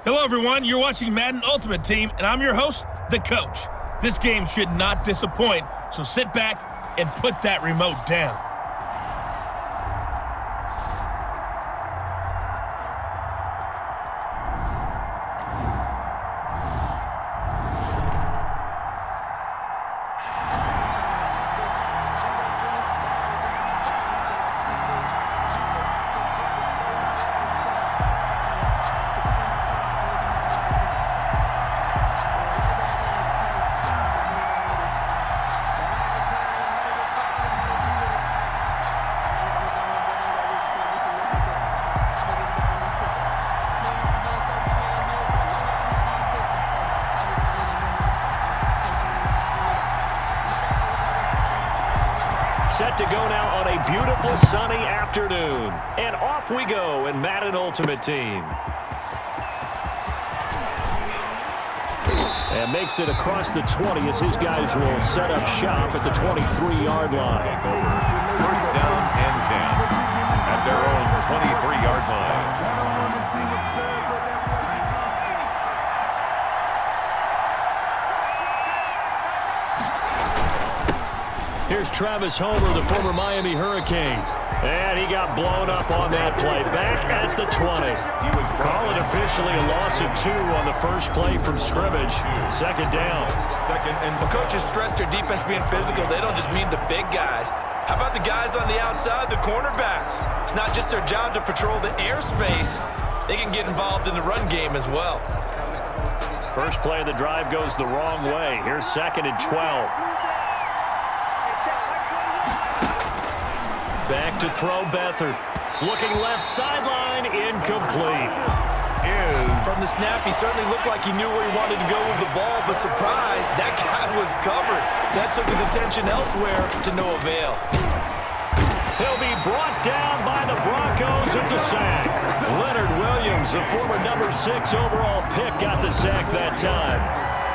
Hello, everyone. You're watching Madden Ultimate Team, and I'm your host, The Coach. This game should not disappoint, so sit back and put that remote down. Set to go now on a beautiful sunny afternoon. And off we go in Madden Ultimate Team. And makes it across the 20 as his guys will set up shop at the 23-yard line. First down and 10 at their own 23-yard line. Here's Travis Homer, the former Miami Hurricane. And he got blown up on that play. Back at the 20. Call it officially a loss of 2 on the first play from scrimmage. Second down. Well, coaches stress their defense being physical. They don't just mean the big guys. How about the guys on the outside, the cornerbacks? It's not just their job to patrol the airspace. They can get involved in the run game as well. First play of the drive goes the wrong way. Here's second and 12. Back to throw Beathard. Looking left sideline, incomplete. From the snap, he certainly looked like he knew where he wanted to go with the ball, but surprise, that guy was covered. So that took his attention elsewhere to no avail. He'll be brought down by the Broncos. It's a sack. Leonard Williams, the former number 6 overall pick, got the sack that time.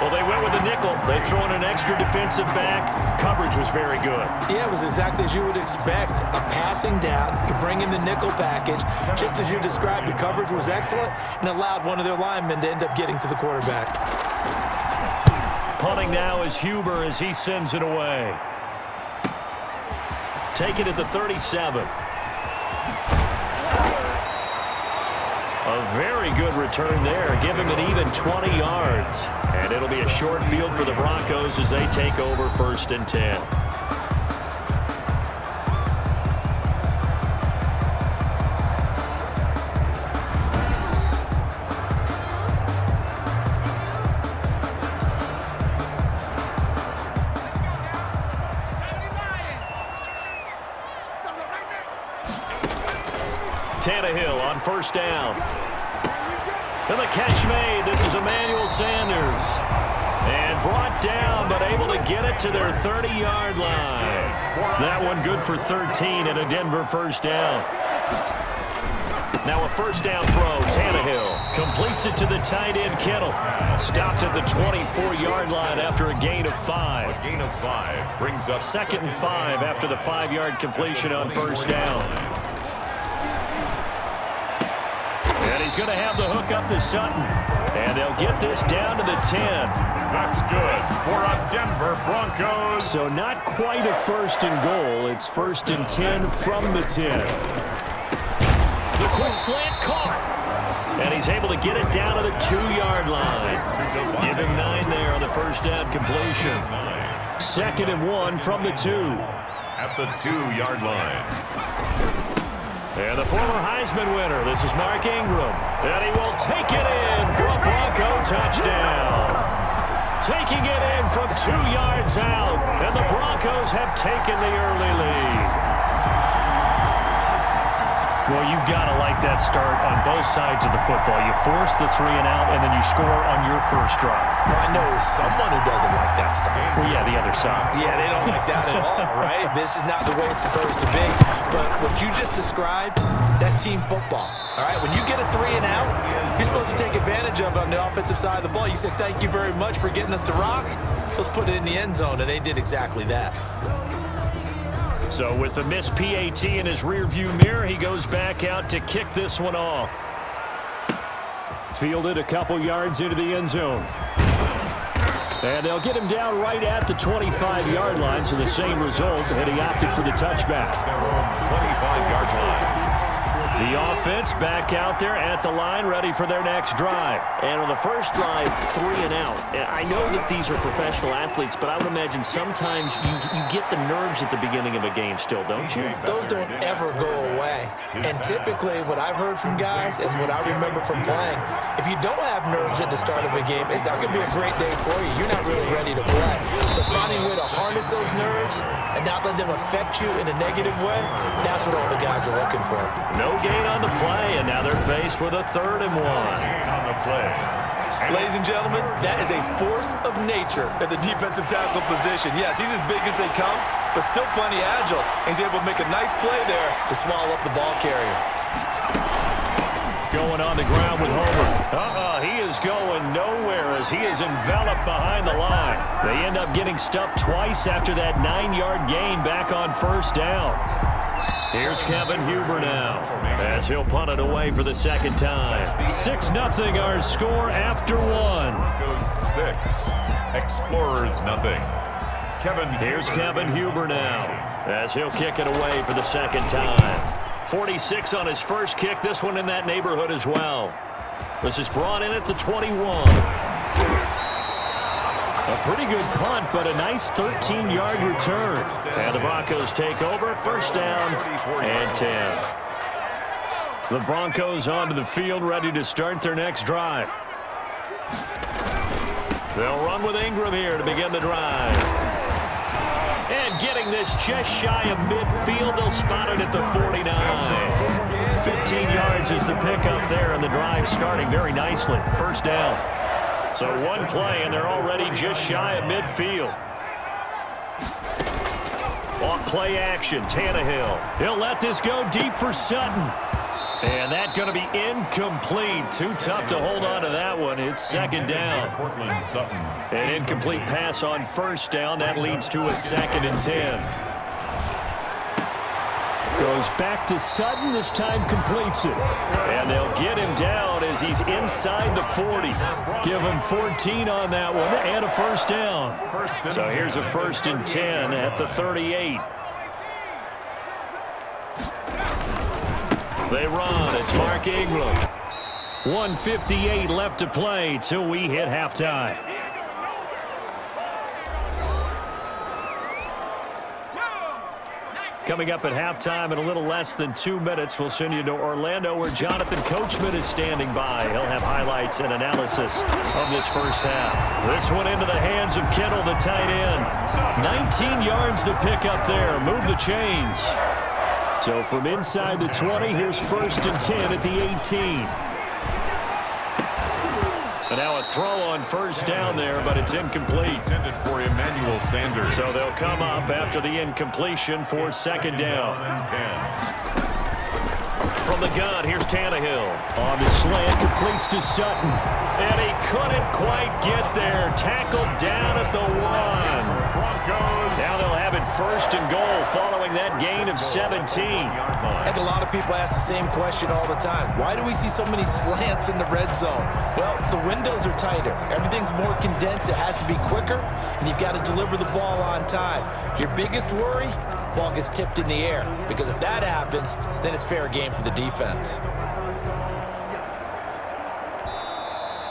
Well, they went with a nickel. They throw in an extra defensive back. Coverage was very good. Yeah, it was exactly as you would expect. A passing down. You bring in the nickel package. Just as you described, the coverage was excellent and allowed one of their linemen to end up getting to the quarterback. Punting now is Huber as he sends it away. Take it at the 37. A very good return there. Give him an even 20 yards. And it'll be a short field for the Broncos as they take over first and 10. Tannehill on first down. And the catch made. This is Emmanuel Sanders. And brought down, but able to get it to their 30-yard line. That one good for 13 and a Denver first down. Now a first down throw. Tannehill completes it to the tight end Kittle. Stopped at the 24-yard line after a gain of 5. A gain of 5 brings up second and 5 after the 5-yard completion on first down. And he's going to have the hook up to Sutton. And they'll get this down to the 10. That's good for a Denver Broncos. So not quite a first and goal. It's first and 10 from the 10. The quick slant caught. And he's able to get it down to the 2-yard line. Give him 9 there on the first down completion. Second and 1 from the 2. At the 2-yard line. And the former Heisman winner, this is Mark Ingram. And he will take it in for a Bronco touchdown. Taking it in from 2 yards out. And the Broncos have taken the early lead. Well, you've got to like that start on both sides of the football. You force the 3 and out, and then you score on your first drive. Well, I know someone who doesn't like that start. Well, yeah, the other side. Yeah, they don't like that at all, right? This is not the way it's supposed to be. But what you just described, that's team football, all right? When you get a 3 and out, you're supposed to take advantage of it on the offensive side of the ball. You said, thank you very much for getting us the rock. Let's put it in the end zone, and they did exactly that. So with the missed PAT in his rearview mirror, he goes back out to kick this one off. Fielded a couple yards into the end zone. And they'll get him down right at the 25-yard line, so the same result, and he opted for the touchback. 25-yard line. The offense back out there at the line, ready for their next drive. And on the first drive, 3 and out. And I know that these are professional athletes, but I would imagine sometimes you get the nerves at the beginning of a game still, don't you? Those don't ever go away. And typically, what I've heard from guys and what I remember from playing, if you don't have nerves at the start of a game, it's not going to be a great day for you. You're not really ready to play. So finding a way to harness those nerves and not let them affect you in a negative way, that's what all the guys are looking for. No gain on the play, and now they're faced with a 3rd and 1. On the play. Ladies and gentlemen, that is a force of nature at the defensive tackle position. Yes, he's as big as they come, but still plenty agile. And he's able to make a nice play there to swallow up the ball carrier. Going on the ground with Homer. He is going nowhere as he is enveloped behind the line. They end up getting stuffed twice after that 9-yard gain back on 1st down. Here's Kevin Huber now as he'll punt it away for the 2nd time. 6-0 our score after 1. Goes 6. Explorers nothing. Here's Kevin Huber now as he'll kick it away for the 2nd time. 46 on his first kick. This one in that neighborhood as well. This is brought in at the 21. A pretty good punt, but a nice 13-yard return. And the Broncos take over, 1st down and 10. The Broncos onto the field, ready to start their next drive. They'll run with Ingram here to begin the drive. And getting this just shy of midfield, they'll spot it at the 49. 15 yards is the pickup there, and the drive starting very nicely. 1st down. So one play, and they're already just shy of midfield. On play action, Tannehill. He'll let this go deep for Sutton. And that's going to be incomplete. Too tough to hold on to that one. It's 2nd down. Portland Sutton. An incomplete pass on 1st down. That leads to a 2nd and 10. Goes back to Sutton. This time completes it. And they'll get him down as he's inside the 40. Give him 14 on that one and a 1st down. So here's a 1st and 10 at the 38. They run. It's Mark Ingram. 1:58 left to play till we hit halftime. Coming up at halftime in a little less than 2 minutes, we'll send you to Orlando where Jonathan Coachman is standing by. He'll have highlights and analysis of this 1st half. This one into the hands of Kittle, the tight end. 19 yards to pick up there. Move the chains. So from inside the 20, here's 1st and 10 at the 18. And now a throw on 1st down there, but it's incomplete. Intended for Emmanuel Sanders. So they'll come up after the incompletion for 2nd down. 10. From the gun, here's Tannehill. On the slant, completes to Sutton. And he couldn't quite get there. Tackled down at the 1. Now they'll have it 1st and goal following that gain of 17. I think a lot of people ask the same question all the time. Why do we see so many slants in the red zone? Well, the windows are tighter. Everything's more condensed. It has to be quicker, and you've got to deliver the ball on time. Your biggest worry? Ball gets tipped in the air, because if that happens, then it's fair game for the defense.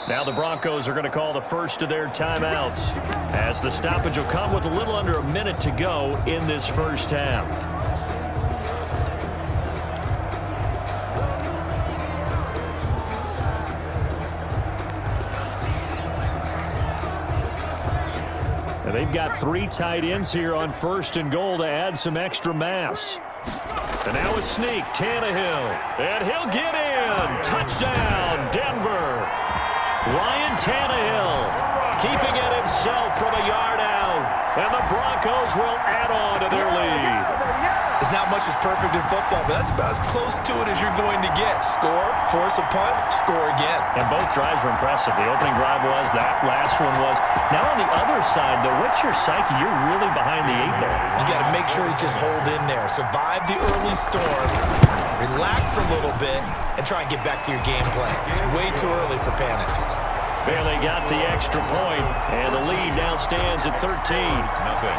Now the Broncos are going to call the first of their timeouts, as the stoppage will come with a little under a minute to go in this 1st half. And they've got 3 tight ends here on 1st and goal to add some extra mass. And now a sneak, Tannehill. And he'll get in. Touchdown, Denver. Ryan Tannehill keeping it himself from a yard out. And the Broncos will add on to their lead. There's not much that's perfect in football, but that's about as close to it as you're going to get. Score, force a punt, score again. And both drives were impressive. The opening drive was, that last one was. Now on the other side, though, what's your psyche? You're really behind the 8-ball. You got to make sure you just hold in there. Survive the early storm, relax a little bit, and try and get back to your game plan. It's way too early for panic. Barely got the extra point, and the lead now stands at 13. Nothing.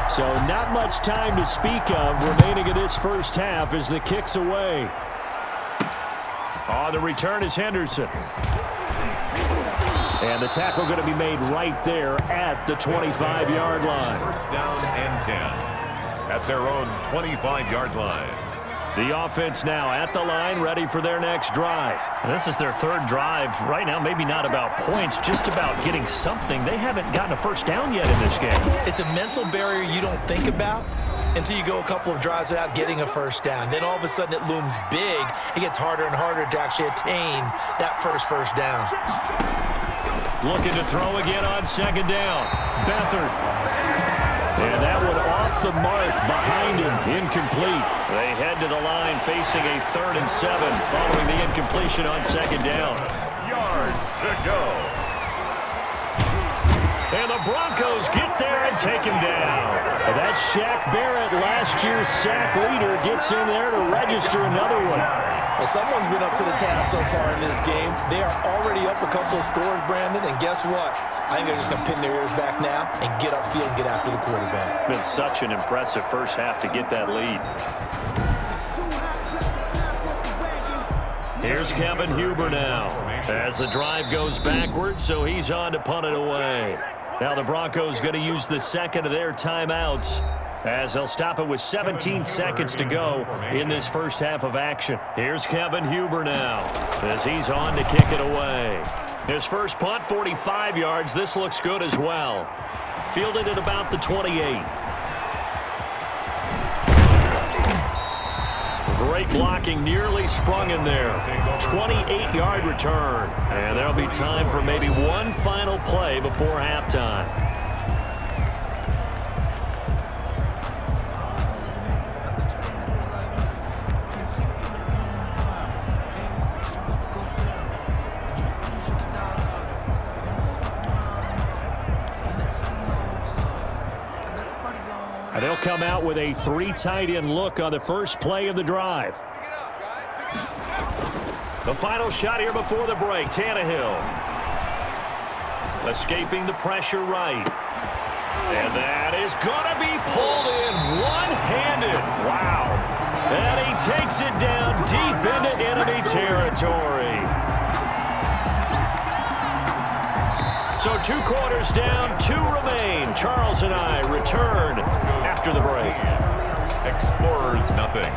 So not much time to speak of remaining in this first half as the kick's away. On the return is Henderson. And the tackle going to be made right there at the 25-yard line. First down and 10 at their own 25-yard line. The offense now at the line, ready for their next drive. This is their third drive. Right now, maybe not about points, just about getting something. They haven't gotten a first down yet in this game. It's a mental barrier you don't think about until you go a couple of drives without getting a first down. Then all of a sudden it looms big. It gets harder and harder to actually attain that first down. Looking to throw again on second down. Beathard. And that one off the mark behind him. Incomplete. They head to the line facing a 3rd and 7 following the incompletion on second down. Yards to go. And the Broncos get there and take him down. That's Shaq Barrett, last year's sack leader, gets in there to register another one. Well, someone's been up to the task so far in this game. They are already up a couple of scores, Brandon, and guess what? I think they're just going to pin their ears back now and get upfield and get after the quarterback. Been such an impressive first half to get that lead. Here's Kevin Huber now as the drive goes backwards, so he's on to punt it away. Now the Broncos going to use the second of their timeouts as they'll stop it with 17 seconds to go in this first half of action. Here's Kevin Huber now as he's on to kick it away. His first punt, 45 yards. This looks good as well. Fielded at about the 28. Great blocking, nearly sprung in there. 28-yard return. And there'll be time for maybe one final play before halftime. And they'll come out with a 3 tight end look on the first play of the drive. The final shot here before the break. Tannehill escaping the pressure right. And that is going to be pulled in one-handed. Wow. And he takes it down deep into enemy territory. So 2 quarters down, 2 remain. Charles and I return after the break. Explorers nothing.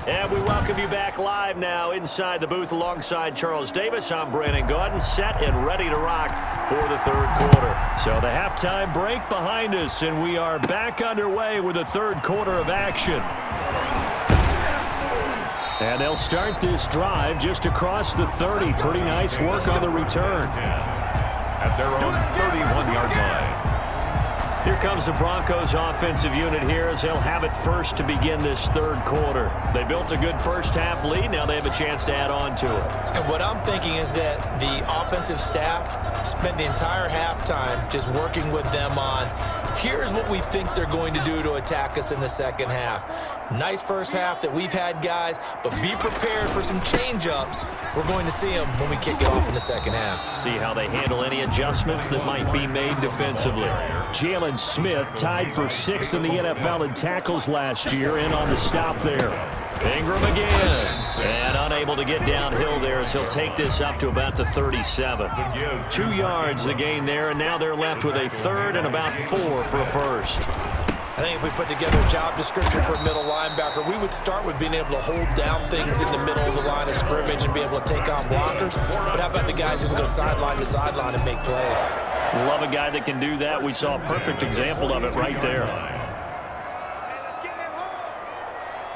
And we welcome you back live now inside the booth alongside Charles Davis. I'm Brandon Gaudin, set and ready to rock for the third quarter. So the halftime break behind us, and we are back underway with the third quarter of action. And they'll start this drive just across the 30. Pretty nice work on the return. At their own 31-yard line. Here comes the Broncos offensive unit here as they'll have it first to begin this third quarter. They built a good first half lead. Now they have a chance to add on to it. And what I'm thinking is that the offensive staff spent the entire halftime just working with them on, here's what we think they're going to do to attack us in the second half. Nice first half that we've had, guys, but be prepared for some change-ups. We're going to see them when we kick it off in the second half. See how they handle any adjustments that might be made defensively. Jalen Smith tied for 6th in the NFL in tackles last year, and on the stop there. Ingram again. And unable to get downhill there as he'll take this up to about the 37. 2 yards the gain there, and now they're left with a third and about 4 for a first. I think if we put together a job description for a middle linebacker, we would start with being able to hold down things in the middle of the line of scrimmage and be able to take on blockers. But how about the guys who can go sideline to sideline and make plays? Love a guy that can do that. We saw a perfect example of it right there.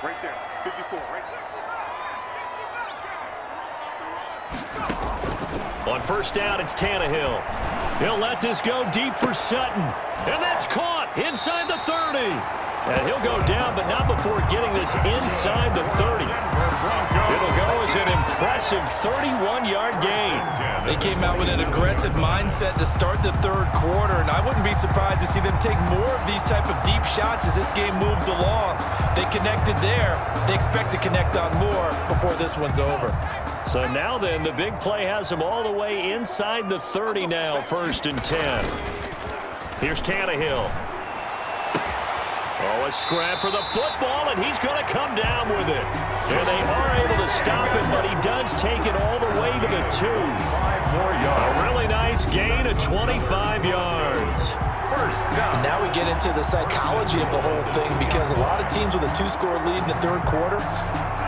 Right there, 54, right there. On first down, it's Tannehill. He'll let this go deep for Sutton. And that's caught inside the 30. And he'll go down, but not before getting this inside the 30. It'll go as an impressive 31-yard gain. They came out with an aggressive mindset to start the third quarter, and I wouldn't be surprised to see them take more of these type of deep shots as this game moves along. They connected there. They expect to connect on more before this one's over. So now then, the big play has them all the way inside the 30 now, 1st and 10. Here's Tannehill. Oh, a scrap for the football, and he's going to come down with it. And they are able to stop him, but he does take it all the way to the 2. 5 more yards. A really nice gain of 25 yards. First down. And now we get into the psychology of the whole thing, because a lot of teams with a 2-score lead in the third quarter,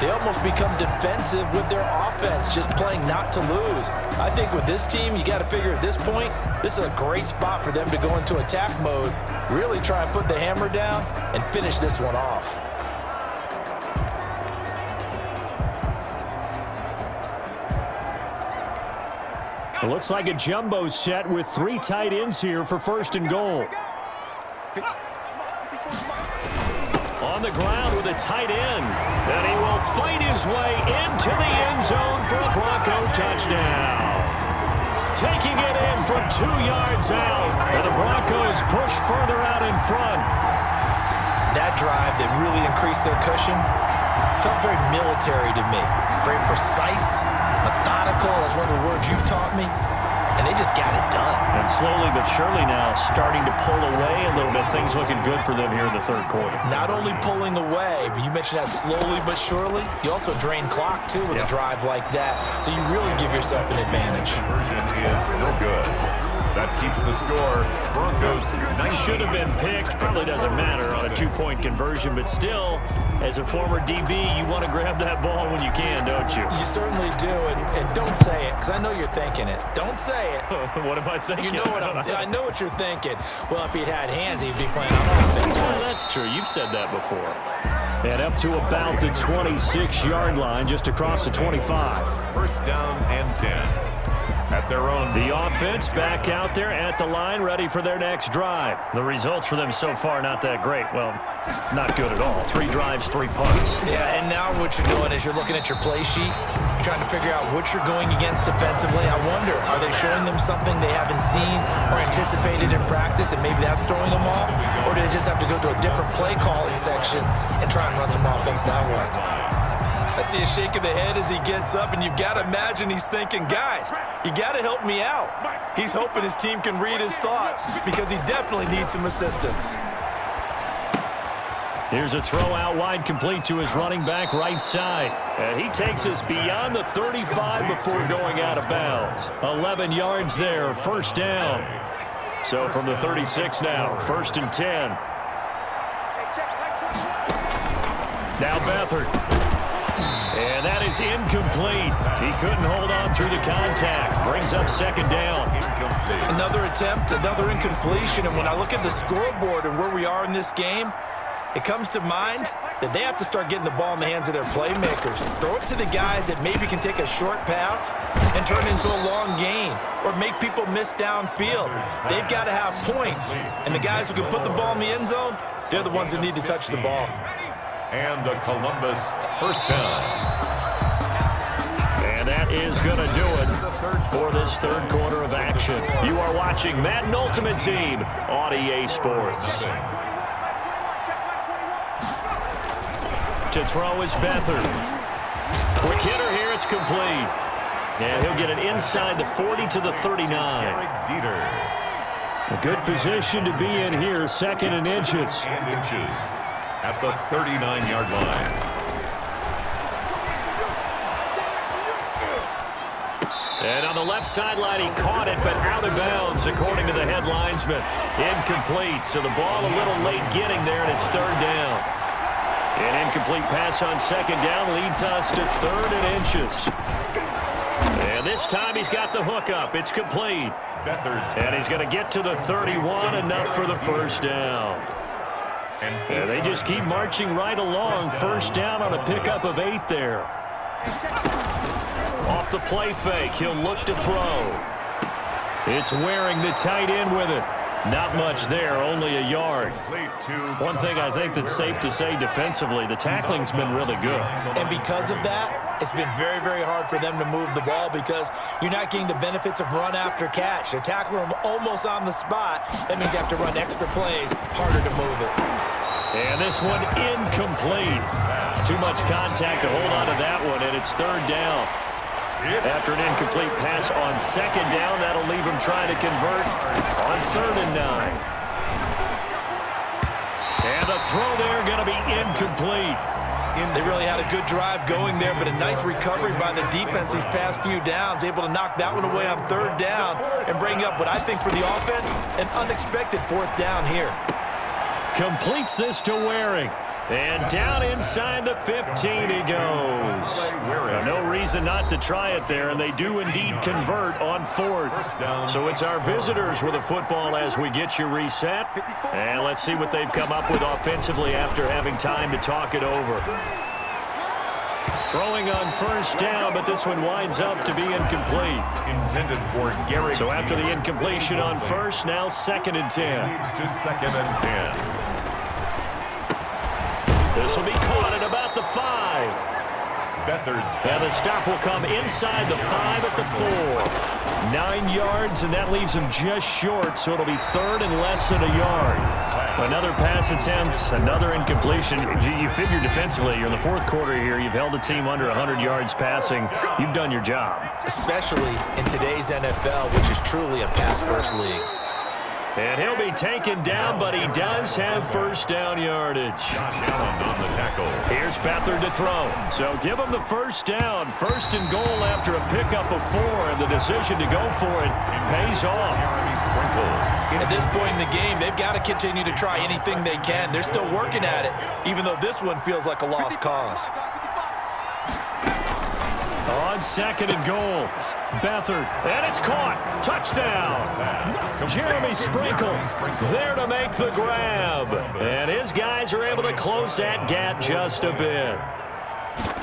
they almost become defensive with their offense, just playing not to lose. I think with this team, you got to figure at this point, this is a great spot for them to go into attack mode, really try and put the hammer down and finish this one off. It looks like a jumbo set with 3 tight ends here for 1st and goal. On the ground with a tight end. And he will fight his way into the end zone for a Bronco touchdown. Taking it in from 2 yards out. And the Broncos push further out in front. That drive that really increased their cushion felt very military to me. Very precise, methodical, that's one of the words you've taught me. And they just got it done. And slowly but surely now starting to pull away a little bit. Things looking good for them here in the third quarter. Not only pulling away, but you mentioned that slowly but surely. You also drain clock, too, with a drive like that. So you really give yourself an advantage. Conversion is no good. That keeps the score. Broncos 19. Should have been picked. Probably doesn't matter on a 2-point conversion, but still, as a former DB, you want to grab that ball when you can, don't you? You certainly do, and don't say it, because I know you're thinking it. Don't say it. What am I thinking? You know what I know what you're thinking. Well, if he'd had hands, he'd be playing on offense. Well, that's true. You've said that before. And up to about the 26-yard line, just across the 25. First down and 10. At their own. The offense back out there at the line, ready for their next drive. The results for them so far, not that great. Well, not good at all. 3 drives, 3 punts. Yeah, and now what you're doing is you're looking at your play sheet, trying to figure out what you're going against defensively. I wonder, are they showing them something they haven't seen or anticipated in practice, and maybe that's throwing them off? Or do they just have to go to a different play calling section and try and run some offense that way? I see a shake of the head as he gets up, and you've got to imagine he's thinking, guys, you got to help me out. He's hoping his team can read his thoughts because he definitely needs some assistance. Here's a throw out wide, complete to his running back right side. And he takes us beyond the 35 before going out of bounds. 11 yards there, 1st down. So from the 36 now, 1st and 10. Now Beathard. And that is incomplete. He couldn't hold on through the contact. Brings up 2nd down. Another attempt, another incompletion. And when I look at the scoreboard and where we are in this game, it comes to mind that they have to start getting the ball in the hands of their playmakers. Throw it to the guys that maybe can take a short pass and turn it into a long gain or make people miss downfield. They've got to have points. And the guys who can put the ball in the end zone, they're the ones that need to touch the ball. And the Columbus first down. And that is going to do it for this third quarter of action. You are watching Madden Ultimate Team on EA Sports. To throw is Beathard. Quick hitter here, it's complete. And he'll get it inside the 40 to the 39. A good position to be in here, 2nd and inches. At the 39-yard line. And on the left sideline, he caught it, but out of bounds, according to the head linesman. Incomplete, so the ball a little late getting there, and it's third down. An incomplete pass on second down leads us to third and inches. And this time he's got the hook up. It's complete. And he's going to get to the 31, enough for the first down. And they just keep marching right along. First down on a pickup of 8 there. Off the play fake, he'll look to throw. It's Waring, the tight end, with it. Not much there, only a yard. One thing I think that's safe to say defensively, the tackling's been really good. And because of that, it's been very, very hard for them to move the ball because you're not getting the benefits of run after catch. They're tackling them almost on the spot. That means you have to run extra plays, harder to move it. And this one incomplete. Too much contact to hold on to that one, and it's third down. After an incomplete pass on second down, that'll leave him trying to convert on 3rd and 9. And the throw there going to be incomplete. They really had a good drive going there, but a nice recovery by the defense these past few downs, able to knock that one away on 3rd down and bring up what I think for the offense, an unexpected 4th down here. Completes this to Waring. And down inside the 15 he goes. No reason not to try it there, and they do indeed convert on 4th. So it's our visitors with the football as we get you reset. And let's see what they've come up with offensively after having time to talk it over. Throwing on first down, but this one winds up to be incomplete. Intended for Gary. So after the incompletion on first, now 2nd and 10. Leads to 2nd and 10. This will be caught at about the 5. And the stop will come inside the 5 at the 4. 9 yards, and that leaves him just short, so it'll be 3rd and less than a yard. Another pass attempt, another incompletion. You figure defensively, you're in the 4th quarter here. You've held the team under 100 yards passing. You've done your job. Especially in today's NFL, which is truly a pass-first league. And he'll be taken down, but he does have first down yardage. Josh Allen on the tackle. Here's Beathard to throw. So give him the first down. 1st and goal after a pickup of 4, and the decision to go for it pays off. At this point in the game, they've got to continue to try anything they can. They're still working at it, even though this one feels like a lost cause. On 2nd and goal. Beathard, and it's caught. Touchdown. Jeremy Sprinkle there to make the grab. And his guys are able to close that gap just a bit.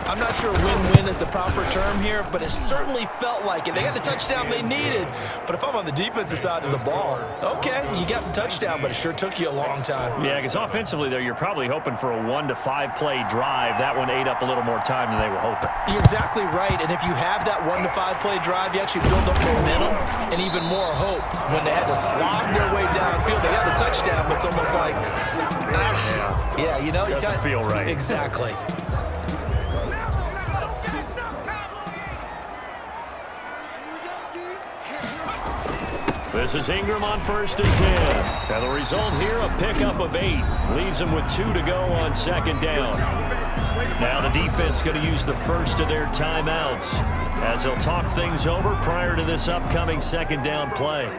I'm not sure win-win is the proper term here, but it certainly felt like it. They got the touchdown they needed, but if I'm on the defensive side of the ball, okay, you got the touchdown, but it sure took you a long time. Yeah, because offensively, though, you're probably hoping for a 1 to 5 play drive. That one ate up a little more time than they were hoping. You're exactly right, and if you have that 1 to 5 play drive, you actually build up momentum and even more hope. When they had to slog their way downfield, they got the touchdown, but it's almost like, yeah, you know. Doesn't feel right. Exactly. This is Ingram on 1st and 10. Now the result here, a pickup of 8. Leaves him with 2 to go on 2nd down. Now the defense going to use the first of their timeouts as they'll talk things over prior to this upcoming 2nd down play.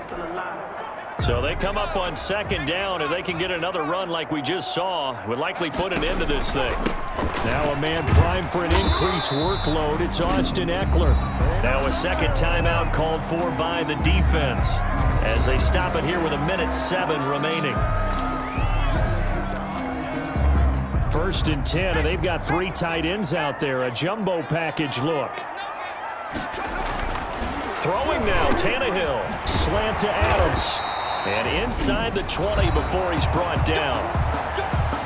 So they come up on 2nd down, and they can get another run like we just saw. Would likely put an end to this thing. Now a man primed for an increased workload. It's Austin Eckler. Now a 2nd timeout called for by the defense as they stop it here with 1:07 remaining. 1st and 10, and they've got 3 tight ends out there. A jumbo package look. Throwing now, Tannehill. Slant to Adams. And inside the 20 before he's brought down.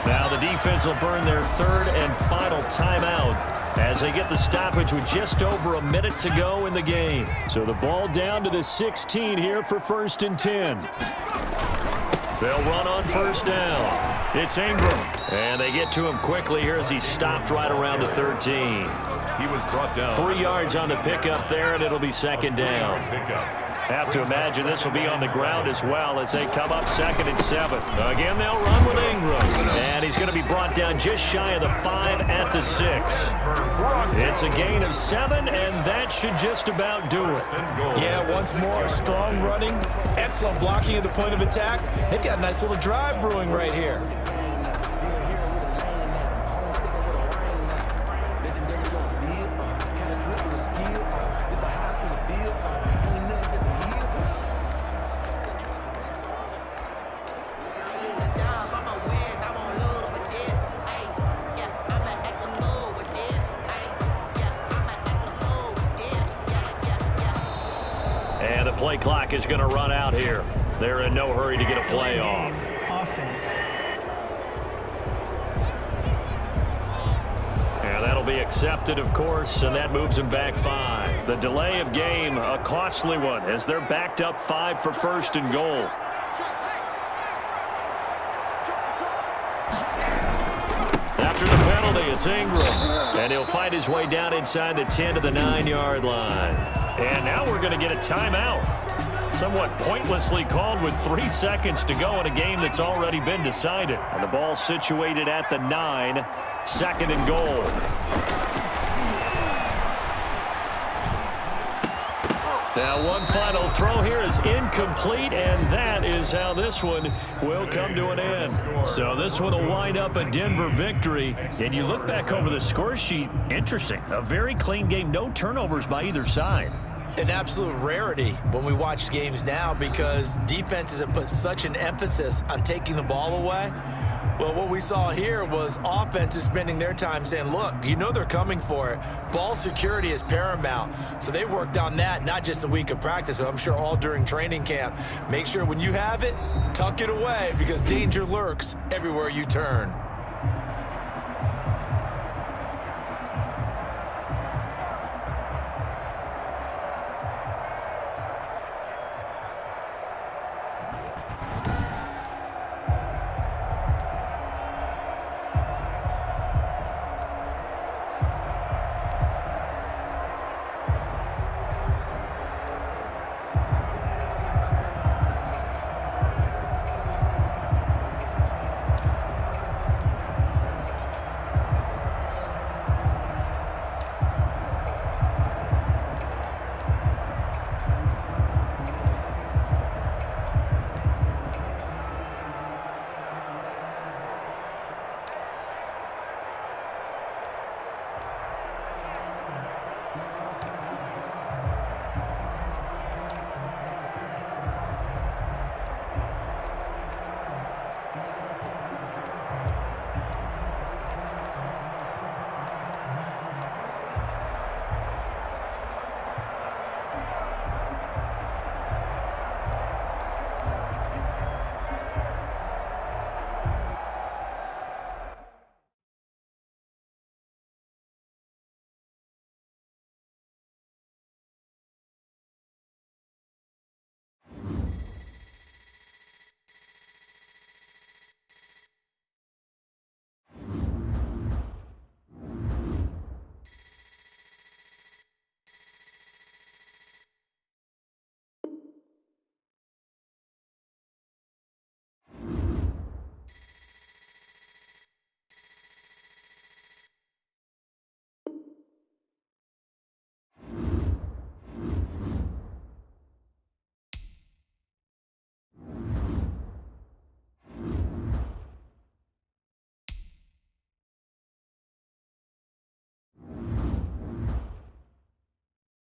Now the defense will burn their 3rd and final timeout as they get the stoppage with just over a minute to go in the game. So the ball down to the 16 here for 1st and 10. They'll run on 1st down. It's Ingram. And they get to him quickly here as he's stopped right around the 13. He was brought down. 3 yards on the pickup there, and it'll be 2nd down. Have to imagine this will be on the ground as well as they come up 2nd and 7. Again, they'll run with Ingram. And he's going to be brought down just shy of the 5 at the 6. It's a gain of 7, and that should just about do it. Yeah, once more, strong running, excellent blocking at the point of attack. They've got a nice little drive brewing right here. And the play clock is going to run out here. They're in no hurry to get a play off. Offense. And that'll be accepted, of course, and that moves them back 5. The delay of game, a costly one, as they're backed up 5 for 1st and goal. After the penalty, it's Ingram. And he'll fight his way down inside the 10 to the 9-yard line. And now we're going to get a timeout. Somewhat pointlessly called with 3 seconds to go in a game that's already been decided. And the ball situated at the 9, 2nd and goal. Now one final throw here is incomplete, and that is how this one will come to an end. So this one will wind up a Denver victory. And you look back over the score sheet, interesting. A very clean game, no turnovers by either side. An absolute rarity when we watch games now because defenses have put such an emphasis on taking the ball away. Well, what we saw here was offenses spending their time saying, look, you know they're coming for it. Ball security is paramount. So they worked on that, not just a week of practice, but I'm sure all during training camp. Make sure when you have it, tuck it away because danger lurks everywhere you turn.